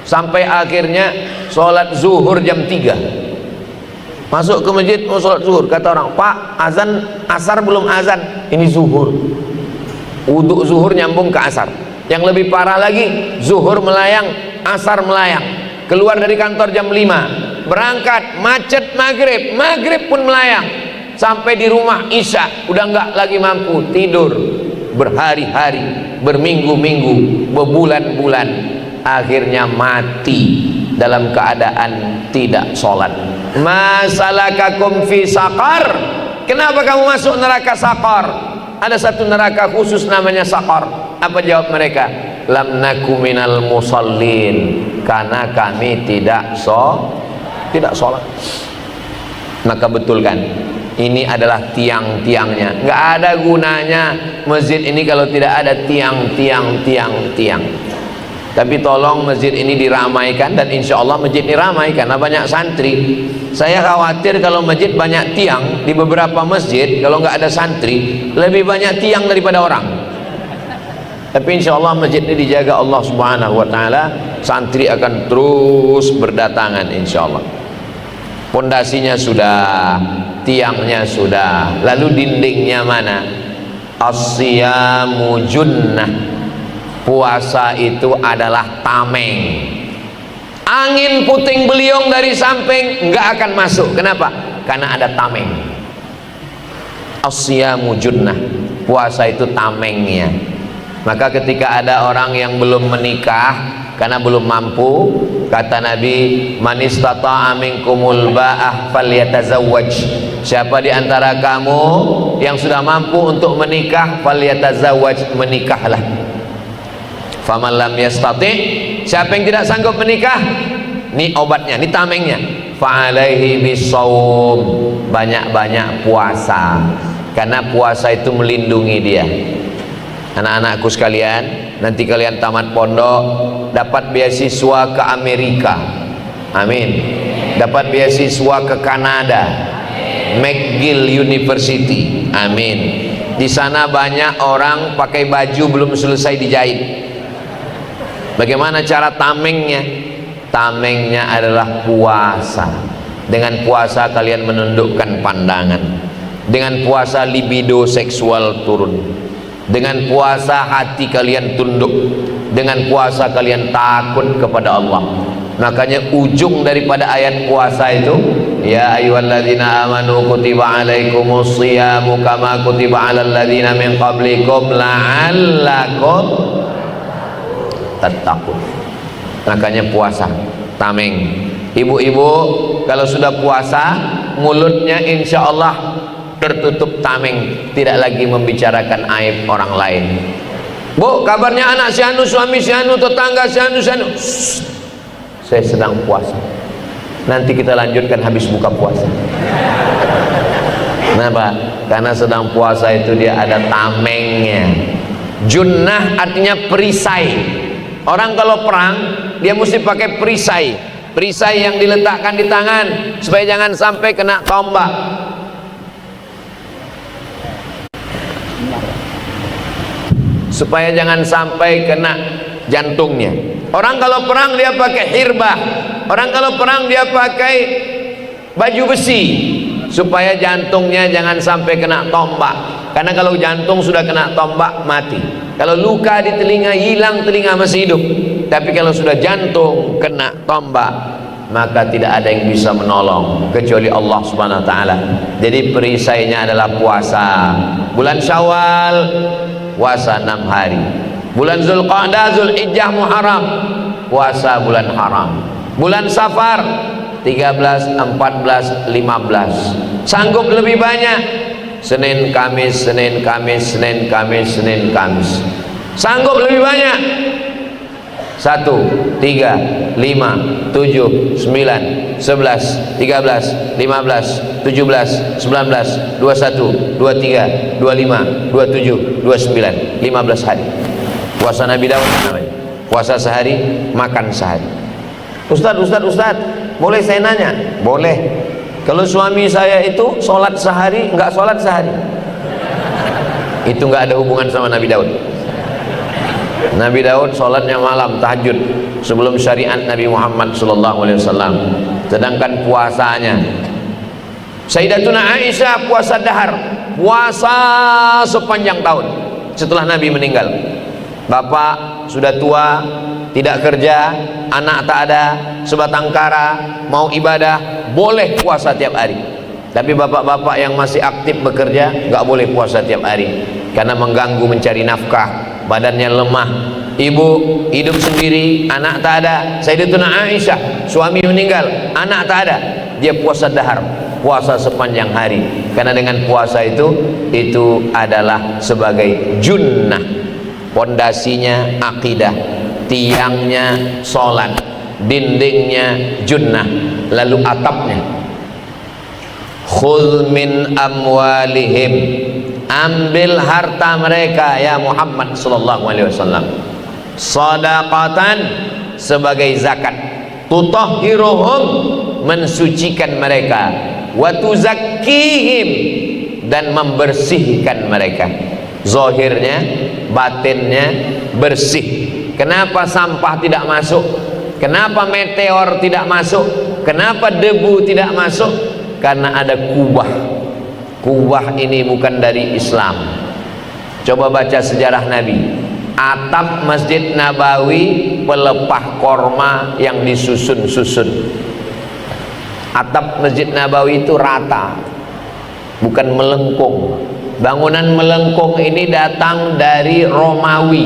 sampai akhirnya sholat zuhur jam 3. Masuk ke masjid mau sholat zuhur, kata orang, Pak azan asar belum azan, ini zuhur. Wudhu zuhur nyambung ke asar. Yang lebih parah lagi, zuhur melayang, asar melayang. Keluar dari kantor jam 5, berangkat macet maghrib pun melayang. Sampai di rumah isya udah nggak lagi mampu tidur, berhari-hari, berminggu-minggu, berbulan-bulan, akhirnya mati dalam keadaan tidak sholat. Masalakakum fi saqar, kenapa kamu masuk neraka saqar? Ada satu neraka khusus namanya saqar. Apa jawab mereka? Lam naku minal musallin, karena kami tidak sholat. Maka betulkan, ini adalah tiang-tiangnya. Nggak ada gunanya masjid ini kalau tidak ada tiang. Tapi tolong masjid ini diramaikan, dan insya Allah masjid ini ramai karena banyak santri. Saya khawatir kalau masjid banyak tiang, di beberapa masjid kalau nggak ada santri lebih banyak tiang daripada orang. Tapi insya Allah masjid ini dijaga Allah Subhanahu wa taala, santri akan terus berdatangan insya Allah. Pondasinya sudah, tiangnya sudah, lalu dindingnya mana? As-siyamu junnah. Puasa itu adalah tameng. Angin puting beliung dari samping nggak akan masuk. Kenapa? Karena ada tameng. As-siyamu junnah. Puasa itu tamengnya. Maka ketika ada orang yang belum menikah karena belum mampu, kata Nabi, man istata'a minkumul ba'ah falyatazawwaj. Siapa di antara kamu yang sudah mampu untuk menikah, falyatazawwaj, menikahlah. Faman lam yastati', siapa yang tidak sanggup menikah, Ini obatnya, ini tamengnya. Fa'alaihi bisawm, banyak-banyak puasa, karena puasa itu melindungi dia. Anak-anakku sekalian, nanti kalian tamat pondok dapat beasiswa ke Amerika, amin. Dapat beasiswa ke Kanada, McGill University, amin. Di sana banyak orang pakai baju belum selesai dijahit. Bagaimana cara tamengnya? Tamengnya adalah puasa. Dengan puasa kalian menundukkan pandangan. Dengan puasa libido seksual turun. Dengan puasa hati kalian tunduk. Dengan puasa kalian takut kepada Allah. Makanya ujung daripada ayat puasa itu, ya ayyuhalladzina amanu kutiba alaikumus shiyamu kama kutiba alal ladzina min qablikum la'allakum tattaqun. Makanya puasa, tameng. Ibu-ibu kalau sudah puasa, mulutnya insya Allah tertutup tameng, tidak lagi membicarakan aib orang lain. Bu, kabarnya anak si anu, suami si anu, tetangga si anu, si anu. Saya sedang puasa. Nanti kita lanjutkan habis buka puasa. Kenapa? Karena sedang puasa itu dia ada tamengnya. Junnah artinya perisai. Orang kalau perang dia mesti pakai perisai. Perisai yang diletakkan di tangan supaya jangan sampai kena tombak. Supaya jangan sampai kena jantungnya. Orang kalau perang dia pakai hirbah. Orang kalau perang dia pakai baju besi supaya jantungnya jangan sampai kena tombak. Karena kalau jantung sudah kena tombak mati. Kalau luka di telinga hilang, telinga masih hidup. Tapi kalau sudah jantung kena tombak, maka tidak ada yang bisa menolong kecuali Allah Subhanahu wa taala. Jadi perisainya adalah puasa. Bulan Syawal puasa 6 hari. Bulan Zulqa'dah, Zulhijjah, Muharram puasa bulan haram. Bulan Safar 13, 14, 15. Sanggup lebih banyak Senin, Kamis, Senin, Kamis, Senin, Kamis, Senin, Kamis. Sanggup lebih banyak 1, 3, 5, 7, 9, 11, 13, 15, 17, 19, 21, 23, 25, 27, 29, 15 hari. Puasa Nabi Daud namanya. Puasa sehari, makan sehari. Ustadz, boleh saya nanya? Boleh. Kalau suami saya itu sholat sehari, nggak sholat sehari, itu nggak ada hubungan sama Nabi Daud. Nabi Daud sholatnya malam, tahajud, sebelum syariat Nabi Muhammad SAW. Sedangkan puasanya Sayyidatuna Aisyah puasa dahar, puasa sepanjang tahun setelah Nabi meninggal. Bapak sudah tua, tidak kerja, anak tak ada, sebatang kara, mau ibadah, boleh puasa tiap hari. Tapi bapak-bapak yang masih aktif bekerja nggak boleh puasa tiap hari karena mengganggu mencari nafkah, badannya lemah. Ibu hidup sendiri, anak tak ada. Sayyidatuna Aisyah, suami meninggal, anak tak ada, dia puasa dahar, puasa sepanjang hari. Karena dengan puasa itu adalah sebagai junnah. Pondasinya akidah, tiangnya sholat, dindingnya junnah, lalu atapnya khudh min amwalihim, ambil harta mereka ya Muhammad sallallahu alaihi wasallam, shadaqatan, sebagai zakat, tutahhiruhum, mensucikan mereka, wa tuzakkihim, dan membersihkan mereka, zahirnya batinnya bersih. Kenapa sampah tidak masuk? Kenapa meteor tidak masuk? Kenapa debu tidak masuk? Karena ada kubah. Kubah ini bukan dari Islam. Coba baca sejarah Nabi. Atap Masjid Nabawi pelepah korma yang disusun-susun. Atap Masjid Nabawi itu rata, bukan melengkung. Bangunan melengkung ini datang dari Romawi,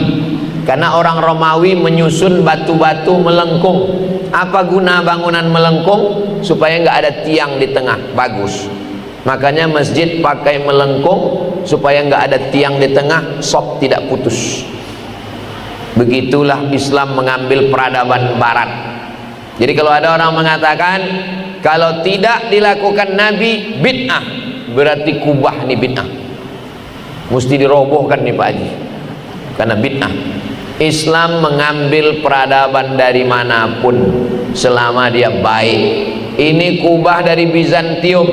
karena orang Romawi menyusun batu-batu melengkung. Apa guna bangunan melengkung? Supaya nggak ada tiang di tengah, bagus. Makanya masjid pakai melengkung supaya nggak ada tiang di tengah, sop tidak putus. Begitulah Islam mengambil peradaban Barat Jadi kalau ada orang mengatakan kalau tidak dilakukan Nabi bid'ah, berarti kubah nih bid'ah, mesti dirobohkan nih Pak Haji, karena bid'ah. Islam mengambil peradaban dari manapun selama dia baik. Ini kubah dari Bizantium.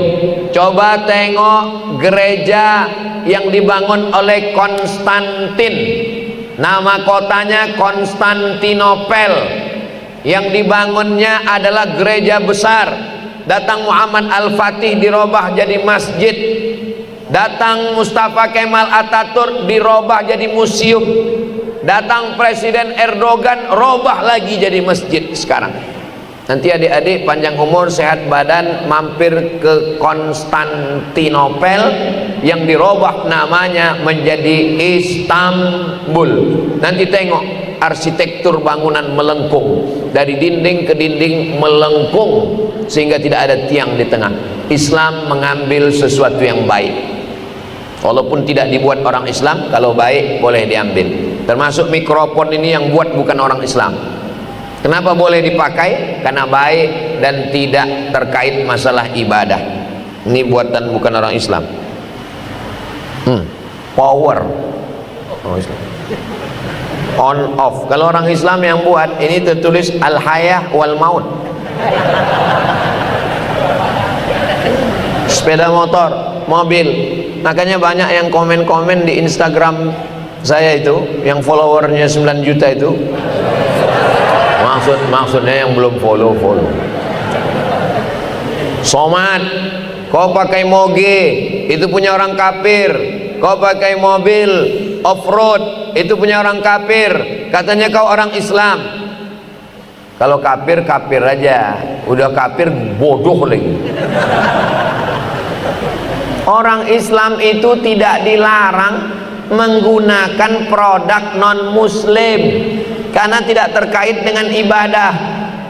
Coba tengok gereja yang dibangun oleh Konstantin, nama kotanya Konstantinopel, yang dibangunnya adalah gereja besar. Datang Muhammad Al-Fatih dirubah jadi masjid, datang Mustafa Kemal Atatürk dirubah jadi museum, datang Presiden Erdogan robah lagi jadi masjid. Sekarang nanti adik-adik panjang umur sehat badan mampir ke Konstantinopel yang dirubah namanya menjadi Istanbul. Nanti tengok arsitektur bangunan melengkung, dari dinding ke dinding melengkung sehingga tidak ada tiang di tengah. Islam mengambil sesuatu yang baik, walaupun tidak dibuat orang Islam, kalau baik boleh diambil. Termasuk mikrofon ini yang buat bukan orang Islam. Kenapa boleh dipakai? Karena baik dan tidak terkait masalah ibadah. Ini buatan bukan orang Islam. Power orang Islam. On off. Kalau orang Islam yang buat ini tertulis al-hayah wal maut. Sepeda motor, mobil. Makanya banyak yang komen-komen di Instagram saya itu, yang followernya 9 juta itu. Maksudnya yang belum follow. Somad, kau pakai moge, itu punya orang kafir. Kau pakai mobil off-road, itu punya orang kafir. Katanya kau orang Islam. Kalau kafir, kafir aja. Udah kafir, bodoh lagi. Orang Islam itu tidak dilarang menggunakan produk non-muslim karena tidak terkait dengan ibadah.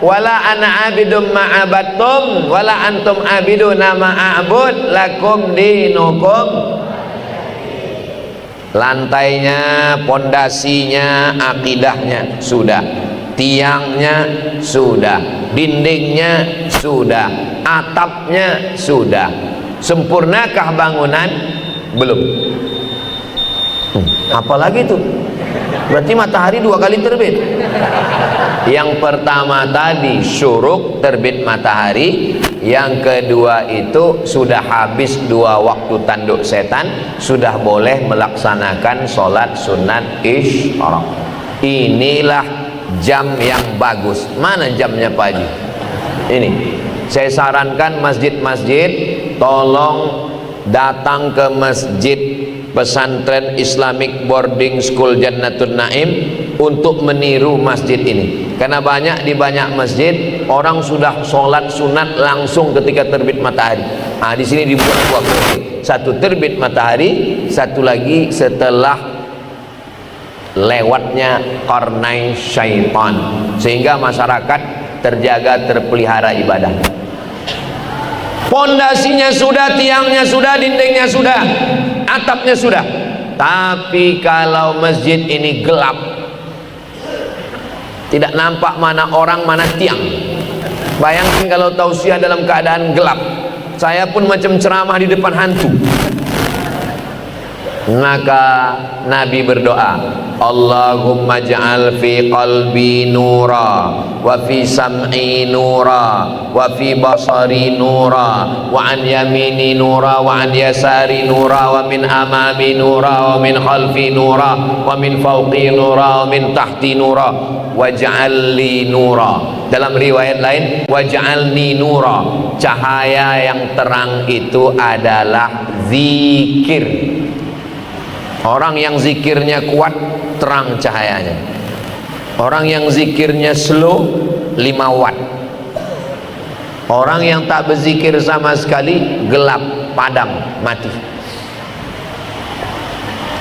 Wala ana abidum ma'abattum wala antum abiduna ma'abud lakum dinukum. Lantainya, pondasinya, akidahnya sudah, tiangnya sudah, dindingnya sudah, atapnya sudah. Sempurnakah bangunan? Belum. Apalagi itu? Berarti matahari 2 kali terbit. Yang pertama tadi syuruk, terbit matahari. Yang kedua itu sudah habis 2 waktu tanduk setan, sudah boleh melaksanakan sholat sunat isyraq. Inilah jam yang bagus. Mana jamnya Pak Haji? Ini saya sarankan masjid-masjid tolong datang ke masjid pesantren Islamic Boarding School Jannatun Naim untuk meniru masjid ini, karena di banyak masjid orang sudah sholat sunat langsung ketika terbit matahari. Di sini dibuat 2 kali, satu terbit matahari, satu lagi setelah lewatnya qarnai syaitan, sehingga masyarakat terjaga, terpelihara ibadah. Pondasinya sudah, tiangnya sudah, dindingnya sudah, atapnya sudah. Tapi kalau masjid ini gelap, tidak nampak mana orang mana tiang. Bayangkan kalau tausiah dalam keadaan gelap. Saya pun macam ceramah di depan hantu. Maka Nabi berdoa, Allahumma ja'al fi qalbi nura wa fi sam'i nura wa fi basari nura wa an yamini nura wa an yasari nura wa min amami nura wa min khalfi nura wa min fawqi nura wa min tahti nura waj'al li nura. Dalam riwayat lain waj'alni nura, cahaya yang terang itu adalah zikir. Orang yang zikirnya kuat, terang cahayanya. Orang yang zikirnya slow, 5 watt. Orang yang tak berzikir sama sekali, gelap, padam, mati.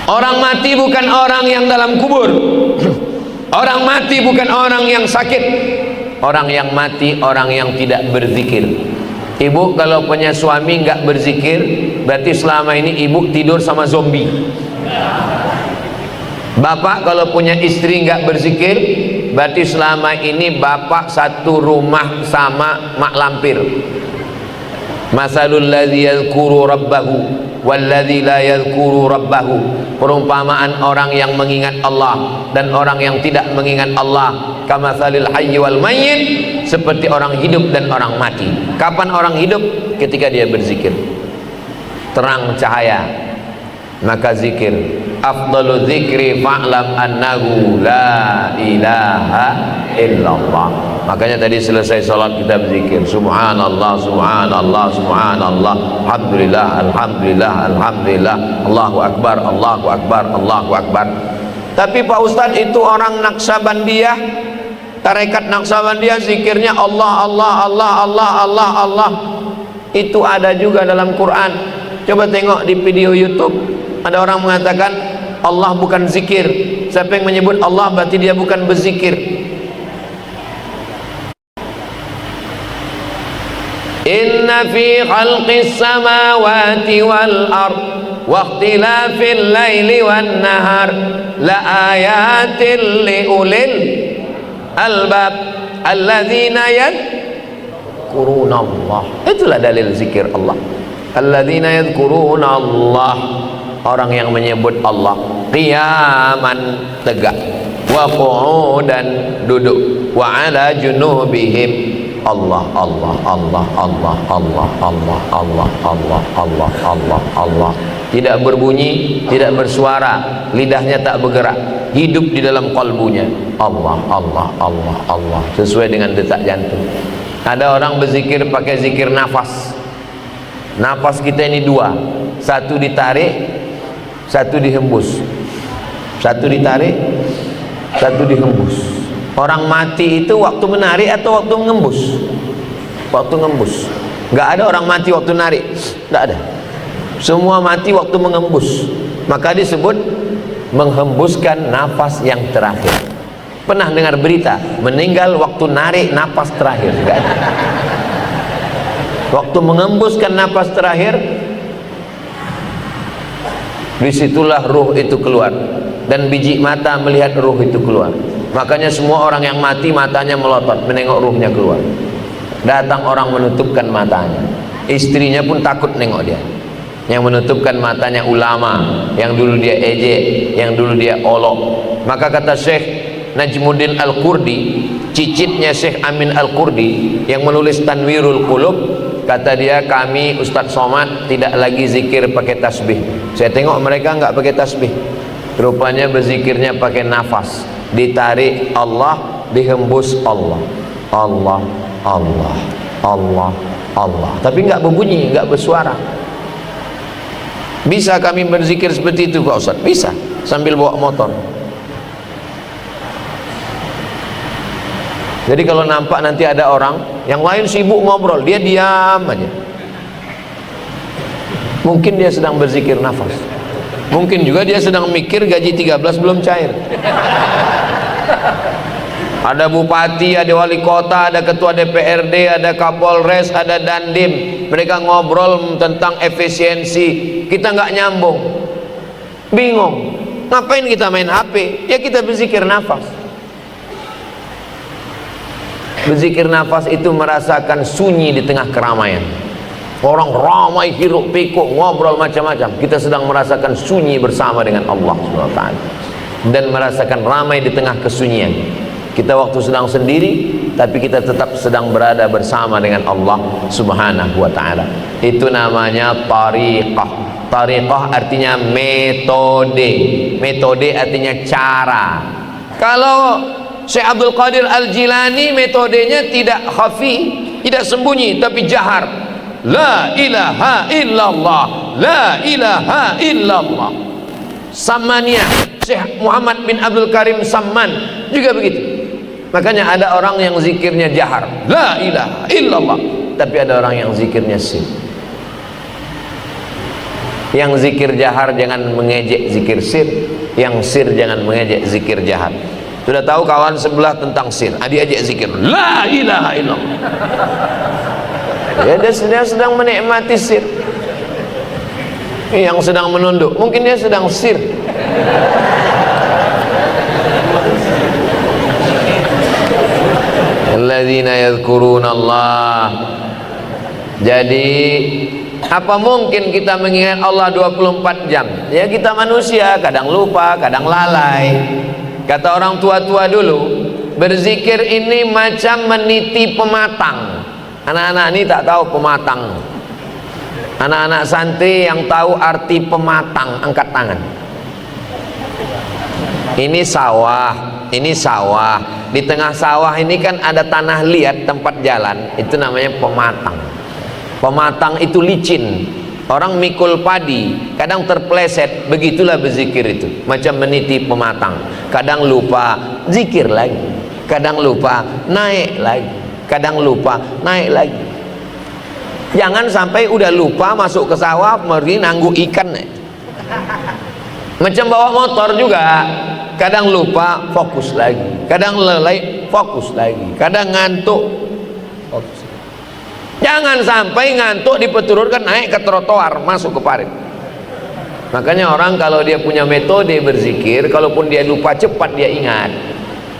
Orang mati bukan orang yang dalam kubur. Orang mati bukan orang yang sakit. Orang yang mati, orang yang tidak berzikir. Ibu kalau punya suami nggak berzikir, berarti selama ini ibu tidur sama zombie. Bapak kalau punya istri nggak berzikir, berarti selama ini bapak satu rumah sama mak lampir. Masalul ladzi yadhkuru rabbahu walladzi la yadhkuru rabbahu. Perumpamaan orang yang mengingat Allah dan orang yang tidak mengingat Allah. Kamatsalil hayy wal mayyit, seperti orang hidup dan orang mati. Kapan orang hidup? Ketika dia berzikir. Terang cahaya, maka zikir. Afdalu dzikri fa'lam annahu la ilaha illallah. Makanya tadi selesai salat kita berzikir, subhanallah subhanallah subhanallah, alhamdulillah alhamdulillah alhamdulillah, Allahu akbar Allahu akbar Allahu akbar. Tapi Pak Ustadz, itu orang Naksabandiyah, tarekat Naksabandiyah, zikirnya Allah Allah Allah Allah Allah Allah. Itu ada juga dalam Quran. Coba tengok di video YouTube, ada orang mengatakan Allah bukan zikir. Siapa yang menyebut Allah berarti dia bukan berzikir. Inna fi khalqis samawati wal ard wa ikhtilafil laili wan nahar la ayatin li ulil albab alladzina yadhkuruna Allah. Itulah dalil zikir Allah. Alladzina yadhkuruna Allah, orang yang menyebut Allah. Qiyaman, tegak, wa qu'udan, duduk, wa ala junubihim, Allah Allah Allah Allah Allah Allah Allah Allah Allah Allah Allah. Tidak berbunyi, tidak bersuara, lidahnya tak bergerak, hidup di dalam kalbunya. Allah Allah Allah Allah, sesuai dengan detak jantung. Ada orang berzikir pakai zikir nafas. Nafas kita ini dua, satu ditarik, satu dihembus. Satu ditarik, satu dihembus. Orang mati itu waktu menarik atau waktu mengembus? Waktu ngembus. Nggak ada orang mati waktu narik, nggak ada. Semua mati waktu mengembus. Maka disebut menghembuskan nafas yang terakhir. Pernah dengar berita meninggal waktu narik nafas terakhir? Nggak ada. Waktu mengembuskan nafas terakhir, disitulah ruh itu keluar, dan biji mata melihat ruh itu keluar. Makanya semua orang yang mati matanya melotot menengok ruhnya keluar. Datang orang menutupkan matanya, istrinya pun takut nengok dia. Yang menutupkan matanya ulama, yang dulu dia ejek, yang dulu dia olok. Maka kata Syekh Najmuddin Al-Qurdi, cicitnya Syekh Amin Al-Qurdi yang menulis Tanwirul Qulub, kata dia, kami Ustadz Somad tidak lagi zikir pakai tasbih. Saya tengok mereka nggak pakai tasbih, rupanya berzikirnya pakai nafas. Ditarik Allah, dihembus Allah, Allah Allah Allah Allah, tapi nggak berbunyi, nggak bersuara. Bisa kami berzikir seperti itu Pak Ustadz? Bisa, sambil bawa motor. Jadi kalau nampak nanti ada orang yang lain sibuk ngobrol, dia diam aja. Mungkin dia sedang berzikir nafas. Mungkin juga dia sedang mikir gaji 13 belum cair. Ada bupati, ada wali kota, ada ketua DPRD, ada Kapolres, ada Dandim. Mereka ngobrol tentang efisiensi. Kita nggak nyambung, bingung. Ngapain kita main HP? Ya kita berzikir nafas. Berzikir nafas itu merasakan sunyi di tengah keramaian. Orang ramai hiruk pikuk ngobrol macam-macam, kita sedang merasakan sunyi bersama dengan Allah SWT, dan merasakan ramai di tengah kesunyian. Kita waktu sedang sendiri, tapi kita tetap sedang berada bersama dengan Allah Subhanahu wa Ta'ala. Itu namanya tariqah. Tariqah artinya metode. Metode artinya cara. Kalau Syekh Abdul Qadir Al-Jilani metodenya tidak khafi, tidak sembunyi, tapi jahar. La ilaha illallah, la ilaha illallah. Samania Syekh Muhammad bin Abdul Karim Samman juga begitu. Makanya ada orang yang zikirnya jahar, la ilaha illallah, tapi ada orang yang zikirnya sir. Yang zikir jahar jangan mengejek zikir sir, yang sir jangan mengejek zikir jahar. Sudah tahu kawan sebelah tentang sir, diajak zikir la ilaha illallah, ya dia sedang menikmati sir. Yang sedang menunduk mungkin dia sedang sir. alladzina yadhkurunallah. Jadi apa mungkin kita mengingat Allah 24 jam? Ya kita manusia, kadang lupa, kadang lalai. Kata orang tua-tua dulu, berzikir ini macam meniti pematang. Anak-anak ini tak tahu pematang. Anak-anak santri yang tahu arti pematang, angkat tangan. Ini sawah, ini sawah. Di tengah sawah ini kan ada tanah liat, tempat jalan. Itu namanya pematang. Pematang itu licin. Orang mikul padi kadang terpleset. Begitulah berzikir itu, macam meniti pematang. Kadang lupa, zikir lagi. Kadang lupa, naik lagi. Kadang lupa, naik lagi. Jangan sampai udah lupa masuk ke sawah pergi nanggu ikan. Macam bawa motor juga, kadang lupa, fokus lagi. Kadang lelai, fokus lagi. Kadang ngantuk, fokus. Jangan sampai ngantuk dipeturutkan naik ke trotoar, masuk ke parit. Makanya orang kalau dia punya metode berzikir, kalaupun dia lupa, cepat dia ingat.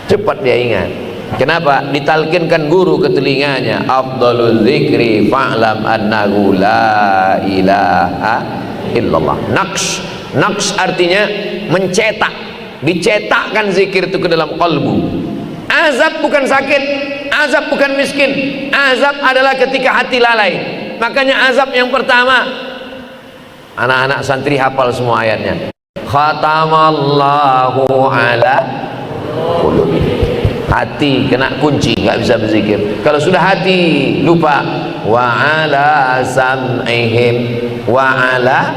Cepat dia ingat. Kenapa? Ditalkinkan guru ke telinganya, afdalul zikri fa'lam annahu la ilaha illallah. Naqsh. Naqsh artinya mencetak. Dicetakkan zikir itu ke dalam kalbu. Azab bukan sakit, azab bukan miskin. Azab adalah ketika hati lalai. Makanya azab yang pertama, anak-anak santri hafal semua ayatnya. Khatamallahu ala qulubi. Hati kena kunci, nggak bisa berzikir. Kalau sudah hati lupa, wa ala sam'ihim wa ala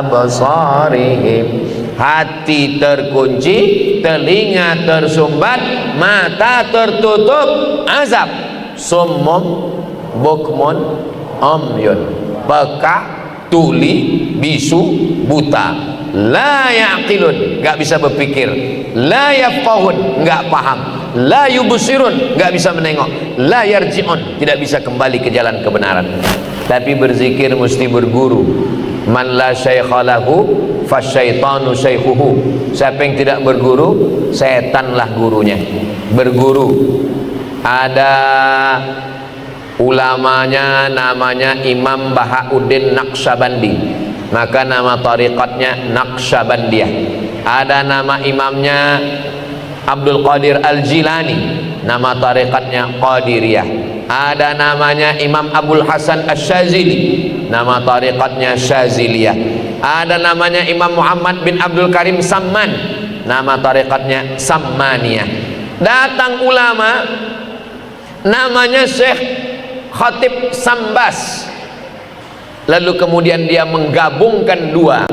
absarihim. Hati terkunci, telinga tersumbat, mata tertutup, azab. Summum bukmun umyun, peka, tuli, bisu, buta. La yaqilun, nggak bisa berpikir. La yafqahun, nggak paham. La yubsirun, nggak bisa menengok. La yarji'un, tidak bisa kembali ke jalan kebenaran. Tapi berzikir mesti berguru. Man la syaikha lahu fasyaitanu syaikhuhu. Siapa yang tidak berguru, setanlah gurunya. Berguru. Ada ulamanya namanya Imam Bahauddin Naqsyabandi, maka nama tariqatnya Naqsyabandiyah. Ada nama imamnya Abdul Qadir Al-Jilani, nama tariqatnya Qadiriyah. Ada namanya Imam Abul Hasan Asy-Syadzili, nama tariqatnya Syadziliyah. Ada namanya Imam Muhammad bin Abdul Karim Samman, nama tariqatnya Sammaniyah. Datang ulama namanya Syekh Khatib Sambas, lalu kemudian dia menggabungkan dua,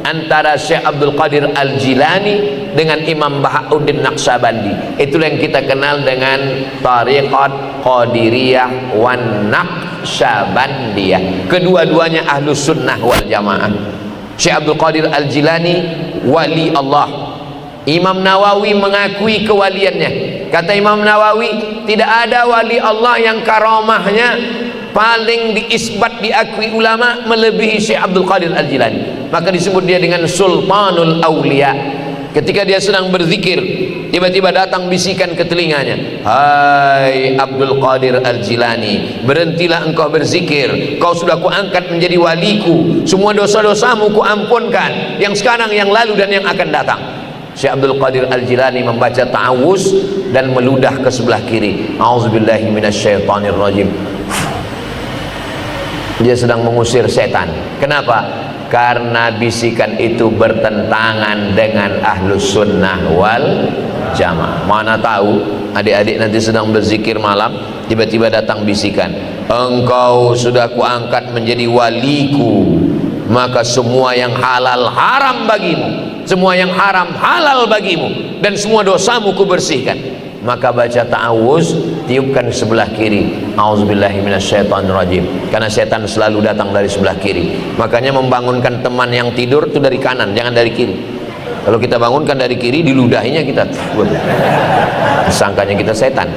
antara Syekh Abdul Qadir Al-Jilani dengan Imam Bahauddin Naqsyabandi. Itulah yang kita kenal dengan tariqat Qadiriyah wan Naqsyabandiyah. Kedua-duanya ahlus sunnah wal jamaah. Syekh Abdul Qadir Al-Jilani wali Allah. Imam Nawawi mengakui kewaliannya. Kata Imam Nawawi, tidak ada wali Allah yang karamahnya paling diisbat, diakui ulama melebihi Syekh Abdul Qadir Al-Jilani. Maka disebut dia dengan Sultanul Aulia. Ketika dia sedang berzikir, tiba-tiba datang bisikan ke telinganya, hai Abdul Qadir Al-Jilani, berhentilah engkau berzikir, kau sudah kuangkat menjadi waliku, semua dosa-dosamu kuampunkan, yang sekarang, yang lalu, dan yang akan datang. Syekh Abdul Qadir Al-Jilani membaca ta'awuz dan meludah ke sebelah kiri. A'udzubillahi minasyaitonirrajim. Dia sedang mengusir setan. Kenapa? Karena bisikan itu bertentangan dengan ahlus sunnah wal jamaah. Mana tahu adik-adik nanti sedang berzikir malam, tiba-tiba datang bisikan, engkau sudah kuangkat menjadi waliku, maka semua yang halal haram bagimu, semua yang haram halal bagimu, dan semua dosamu kubersihkan. Maka baca ta'awuz, tiupkan sebelah kiri, auzubillahi minasyaitonirrajim, karena setan selalu datang dari sebelah kiri. Makanya membangunkan teman yang tidur itu dari kanan, jangan dari kiri. Kalau kita bangunkan dari kiri, diludahinya kita, sangkanya kita setan.